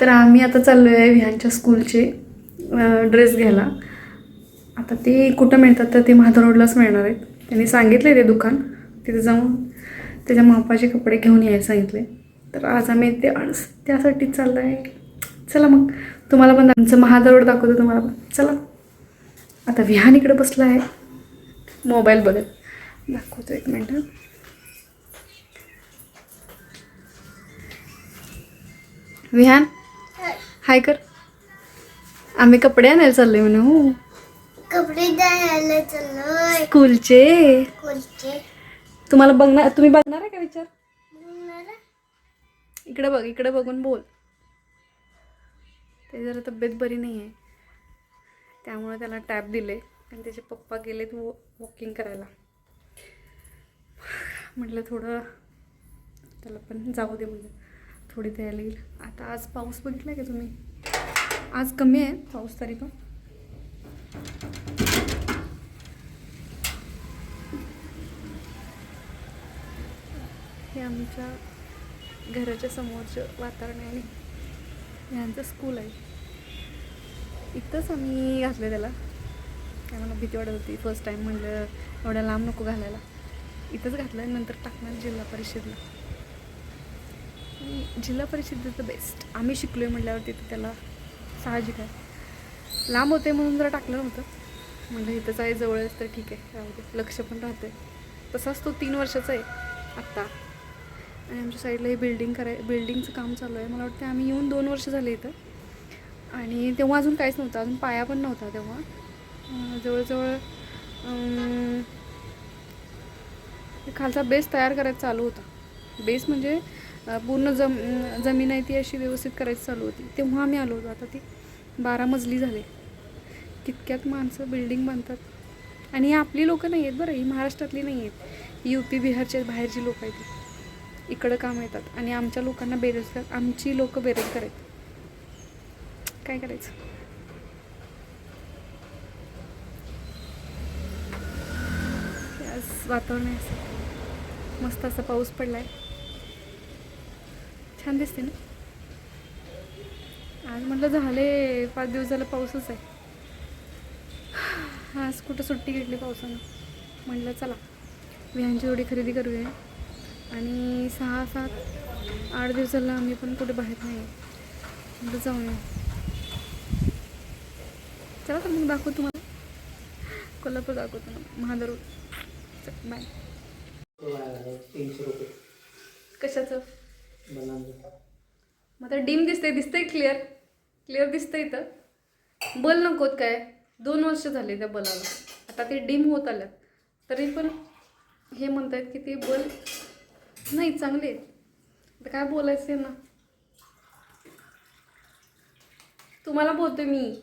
तर आम्ही आता चाललो आहे विहानच्या स्कूलचे ड्रेस घ्यायला. आता ते कुठं मिळतात तर ते महाद्वार रोडलाच मिळणार आहेत. त्यांनी सांगितले ते दुकान, तिथे जाऊन त्याच्या मापाचे कपडे घेऊन यायला सांगितले. तर आज आम्ही त्यासाठी चाललो आहे. चला मग तुम्हाला पण आमचं महाद्वार रोड दाखवतो तुम्हाला पण. चला आता विहान इकडे बसला आहे मोबाईल बघत. दाखवतो एक मिनटं. विहान हाय कर. आम्ही कपडे आणायला चाललोय म्हणून. कपडे द्यायला चाललोय स्कूलचे. तुम्हाला तुम्ही बघणार आहे का विचार? इकडे बघ, इकडे बघून बोल. ते जरा तब्येत बरी नाही आहे त्यामुळे त्याला टॅब दिले आणि त्याचे पप्पा गेले वॉकिंग करायला. म्हटलं थोडं त्याला पण जाऊ दे, म्हणजे थोडी तयारी येईल. आता आज पाऊस बघितला का तुम्ही? आज कमी आहे पाऊस तरी पण. हे आमच्या घराच्या समोरचं वातावरण आहे आणि यांचं स्कूल आहे. इथंच आम्ही घातलं त्याला. काय मला भीती वाटत होती फर्स्ट टाईम, म्हटलं एवढ्या लांब नको घालायला. इथंच घातलं, नंतर टाकणार जिल्हा परिषदला. जिल्हा परिषदेचं बेस्ट. आम्ही शिकलो आहे म्हटल्यावर तिथं त्याला साहजिक आहे. लांब होते म्हणून जरा टाकलं नव्हतं. म्हटलं इथंच आहे जवळच तर ठीक आहे, राहू दे, लक्ष पण राहते. तसाच तो 3 वर्षाचा आहे आत्ता. आणि आमच्या साईडला हे बिल्डिंगचं काम चालू आहे. मला वाटतं आम्ही येऊन 2 वर्ष झाले इथं. आणि तेव्हा अजून काहीच नव्हतं, अजून पाया पण नव्हता तेव्हा. जवळजवळ खालचा बेस तयार करायचा चालू होता. बेस म्हणजे पूर्ण जमीन आहे ती अशी व्यवस्थित करायची चालू होती तेव्हा आम्ही आलो होतो. आता ती 12 मजली झाले. तितक्यात माणसं बिल्डिंग बांधतात. आणि ही आपली लोकं नाही आहेत बरं, ही महाराष्ट्रातली नाही आहेत, UP बिहारच्या बाहेरची लोकं आहेत ती. इकडं काम येतात आणि आमच्या लोकांना बेरोजगार, आमची लोकं बेरोजगार आहेत. काय करायचं? आज वातावरण आहे असं मस्त, असा पाऊस पडलाय, छान दिसते ना. आज म्हटलं झाले 5 दिवस झालं पाऊसच आहे. आज कुठं सुट्टी घेतली पावसानं. म्हटलं चला विहानची थोडी खरेदी करूया. आणि 6, 7, 8 दिवसाला आम्ही पण कुठे बाहेर नाही म्हटलं जाऊया. चला तर मग दाखवतो तुम्हाला कोल्हापूर, दाखवतो ना महाद्वार रोड. बाय. 300 रुपये कशाचं? मग आता डिम दिसतंय क्लिअर दिसतंय. इथं बल नकोत काय? 2 वर्ष झाले त्या बलाला. आता ते डिम होत आल्यात तरी पण हे म्हणतायत की ते बल नाही चांगले आहेत. आता काय बोलायचं ना, तुम्हाला बोलतोय मी.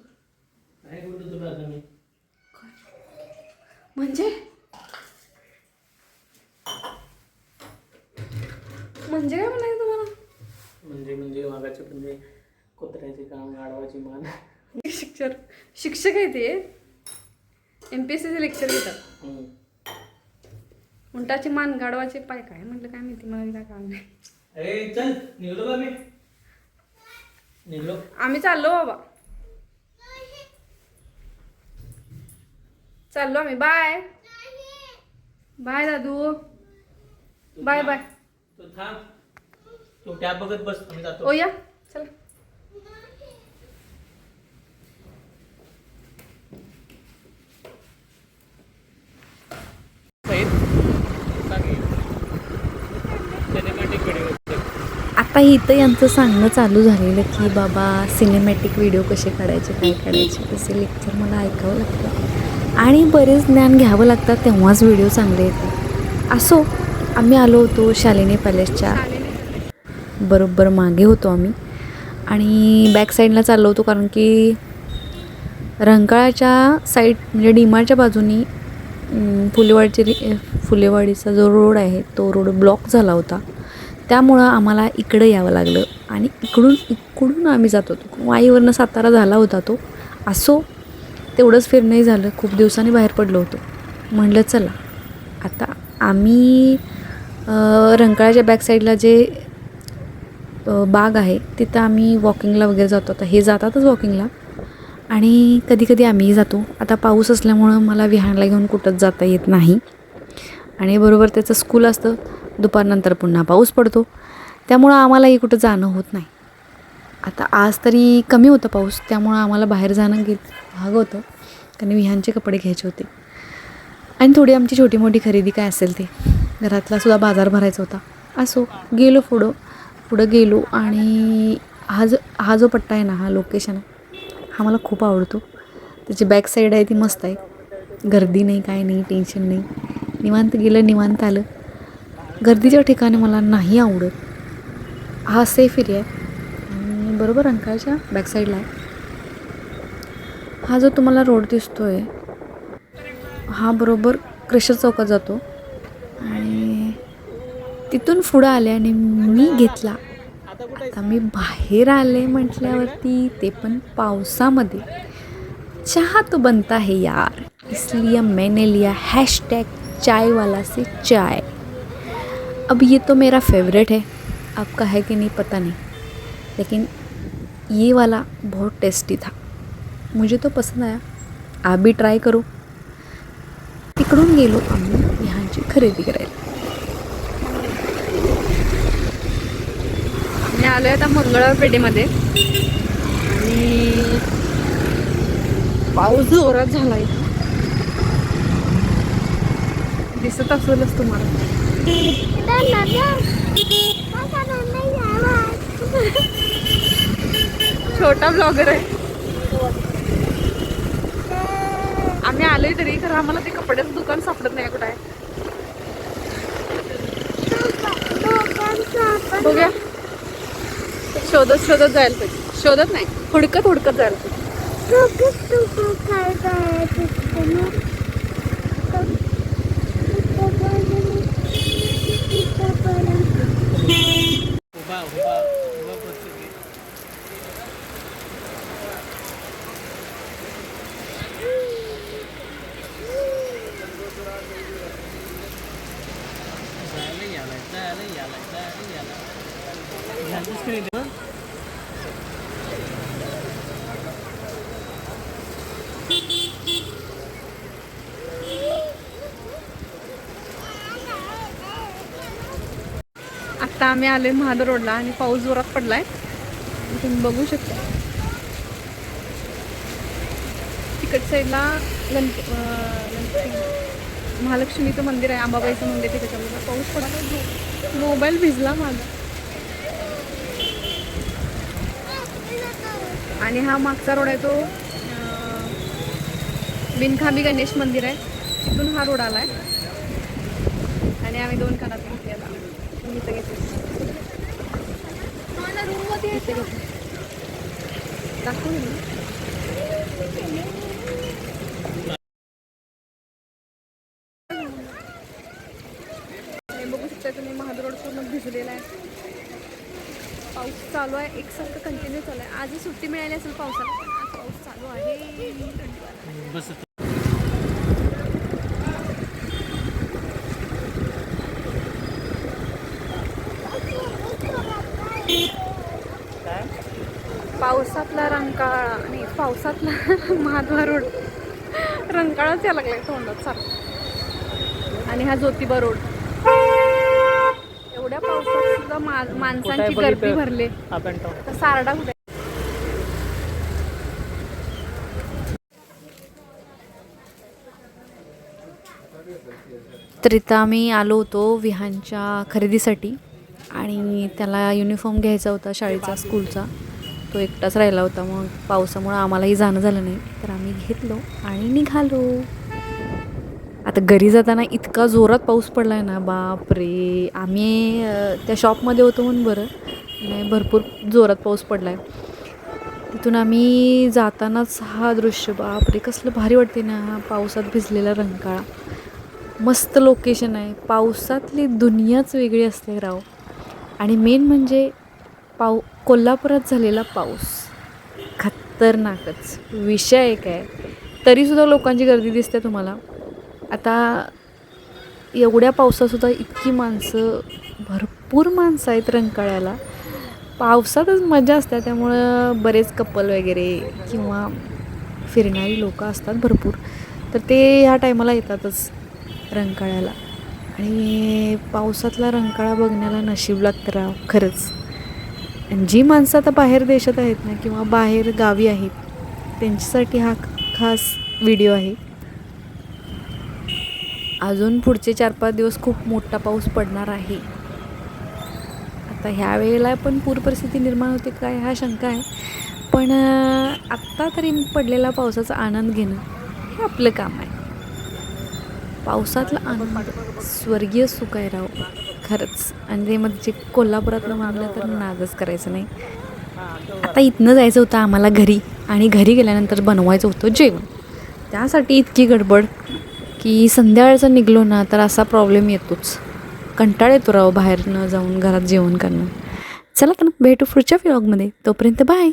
म्हणजे काय म्हणायचं तुम्हाला? म्हणजे मागाचे म्हणजे कुत्र्याचे काम, गाढवाची मान. शिक्षक आहे ते. MPSCचे लेक्चर घेतात. उंटाची मान, गाढवाचे पाय. काय म्हटलं काय माहिती मला, काय काम नाही. चल निघलो का? निघलो आम्ही चाललो बाबा, चाललो आम्ही. बाय बाय दादू, बाय बाय. तू थांब, तू टॅब बघत बस, आम्ही जातो. ओ या चला. आता इथं यांचं सांगणं चालू झालेलं की बाबा सिनेमॅटिक व्हिडिओ कसे काढायचे, काय काढायचे, तसे लेक्चर मला ऐकावं लागतं आणि बरेच ज्ञान घ्यावं लागतं, तेव्हाच व्हिडिओ चांगले येतात. असो, आम्ही आलो होतो शालिनी पॅलेसच्या बरोबर मागे होतो आम्ही आणि बॅक साईडला चाललो होतो, कारण की रंकाळाच्या साईड म्हणजे डीमार्टच्या बाजूनी फुलेवाडीचा जो रोड आहे तो रोड ब्लॉक झाला होता. त्यामुळं आम्हाला इकडं यावं लागलं आणि इकडून आम्ही जात होतो. वाईवरनं सातारा झाला होता तो. असो, तेवढंच फिरणंही झालं. खूप दिवसांनी बाहेर पडलो होतो. म्हटलं चला आता आम्ही रंकाळाच्या बॅक साईडला जे बाग आहे तिथं आम्ही वॉकिंगला वगैरे जातो. आता हे जातातच वॉकिंगला आणि कधी कधी आम्हीही जातो. आता पाऊस असल्यामुळं मला विहानला घेऊन कुठंच जाता येत नाही आणि बरोबर त्याचं स्कूल असतं. दुपारनंतर पुन्हा पाऊस पडतो त्यामुळं आम्हालाही कुठं जाणं होत नाही. आता आज तरी कमी होतं पाऊस त्यामुळं आम्हाला बाहेर जाणं भाग होतं कारण विहानचे कपडे घ्यायचे होते आणि थोडी आमची छोटी मोठी खरेदी काय असेल ते घरातलासुद्धा बाजार भरायचा होता. असो गेलो पुढं गेलो आणि हा जो पट्टा आहे ना, हा लोकेशन आहे, हा मला खूप आवडतो. त्याची बॅक साईड आहे ती मस्त आहे. गर्दी नाही, काय नाही, टेन्शन नाही, निवांत गेलं निवांत आलं. गर्दीच्या ठिकाणी मला नाही आवडत. हा सेफ एरिया आहे आणि बरोबर रंकाळ्याच्या बॅक साईडला आहे. हा जो तुम्हाला रोड दिसतो आहे हा बरोबर क्रेशर चौकात जातो आणि तिथून पुढं आले आणि मी घेतला. आता मी बाहेर आले म्हटल्यावरती ते पण पावसामध्ये चहा तो बनता है यार, इसलिए मैंने लिया #चाय वाला से चाय. अब ये तो मेरा फेवरेट है, आपका है कि नहीं पता नहीं, लेकिन ये वाला बहुत टेस्टी था, मुझे तो पसंद आया. आप भी ट्राय करो. तिकडून गेलो आम्ही विहानची खरेदी करायला. मी आलो आहे आता मंगळवार पेठेमध्ये आणि पाऊस जोरात झाला आहे. दिसत असेलच तुम्हाला. छोटा ब्लॉगर आहे. आम्ही आलोय तरी खरं आम्हाला ते कपड्याचं दुकान सापडत नाही कुठं आहे. बघूया, शोधत जायला पाहिजे. शोधत नाही, हुडकत जायला पाहिजे. आता आम्ही आलोय महाद रोडला आणि पाऊस जोरात पडलाय. तुम्ही बघू शकता तिकड साईडला महालक्ष्मीचं मंदिर आहे, अंबाबाईचं मंदिर आहे. त्याच्यामध्ये पाऊस पडला, मोबाईल भिजला माझा. आणि हा मागचा रोड आहे तो बिनखांबी गणेश मंदिर आहे, तिथून हा रोड आलाय. आणि आम्ही 2 कानात घेतली. आता इथं घेतली दाखवून बघू शकता तुम्ही. महाद रोड पूर्ण भिजलेला आहे. पाऊस चालू आहे, एकसारखं कंटिन्यू चालू आहे. आजही सुट्टी मिळाली असेल पावसाला, पण आज पाऊस चालू आहे. बस पावसातला रंकाळा आणि पावसातला महाद्वार रोड रंकाळाच यायला लागलाय तोंडात सारखं. आणि हा ज्योतिबा रोड. एवढ्या पावसात सुद्धा माणसांची गर्दी भरली. सारडा कुठे? तर इथं आम्ही आलो होतो विहानच्या खरेदीसाठी आणि त्याला युनिफॉर्म घ्यायचा होता शाळेचा, स्कूलचा. तो एकटाच राहिला होता. मग पावसामुळं आम्हालाही जाणं झालं नाही, तर आम्ही घेतलो आणि निघालो. आता घरी जाताना इतका जोरात पाऊस पडला आहे ना, बाप रे. आम्ही त्या शॉपमध्ये होतो म्हणून बरं नाही, भरपूर जोरात पाऊस पडला आहे. तिथून आम्ही जातानाच हा दृश्य, बाप रे, कसलं भारी वाटते ना, हा पावसात भिजलेला रंकाळा. मस्त लोकेशन आहे. पावसातली दुनियाच वेगळी असते राव. आणि मेन म्हणजे कोल्हापुरात झालेला पाऊस खतरनाकच विषय एक आहे. तरीसुद्धा लोकांची गर्दी दिसते तुम्हाला. आता एवढ्या पावसातसुद्धा इतकी माणसं, भरपूर माणसं आहेत रंकाळ्याला. पावसातच मजा असते, त्यामुळं बरेच कपल वगैरे किंवा फिरणारी लोकं असतात भरपूर, तर ते ह्या टायमाला येतातच रंकाळ्याला. आणि पावसातला रंकाळा बघण्याला नशीब लागतं राव खरंच. आणि जी माणसं आता बाहेर देशात आहेत ना किंवा बाहेर गावी आहेत, त्यांच्यासाठी हा खास व्हिडिओ आहे. अजून पुढचे 4-5 दिवस खूप मोठा पाऊस पडणार आहे. आता ह्या वेळेला पण पूर परिस्थिती निर्माण होते काय हा शंका आहे, पण आत्ता तरी पडलेला पावसाचा आनंद घेणं हे आपलं काम आहे. पावसातला आनंद स्वर्गीय सुख आहे राव खरंच. आणि ते म्हणजे कोल्हापुरातलं म्हणलं तर नादच करायचं नाही. आता इथनं जायचं होतं आम्हाला घरी, आणि घरी गेल्यानंतर बनवायचं होतं जेवण. त्यासाठी इतकी गडबड की संध्याकाळचं निघलो ना तर असा प्रॉब्लेम येतोच. कंटाळ येतो राव बाहेर न जाऊन घरात जेवण करणं. चला तर भेटू पुढच्या व्लॉगमध्ये. तोपर्यंत बाय.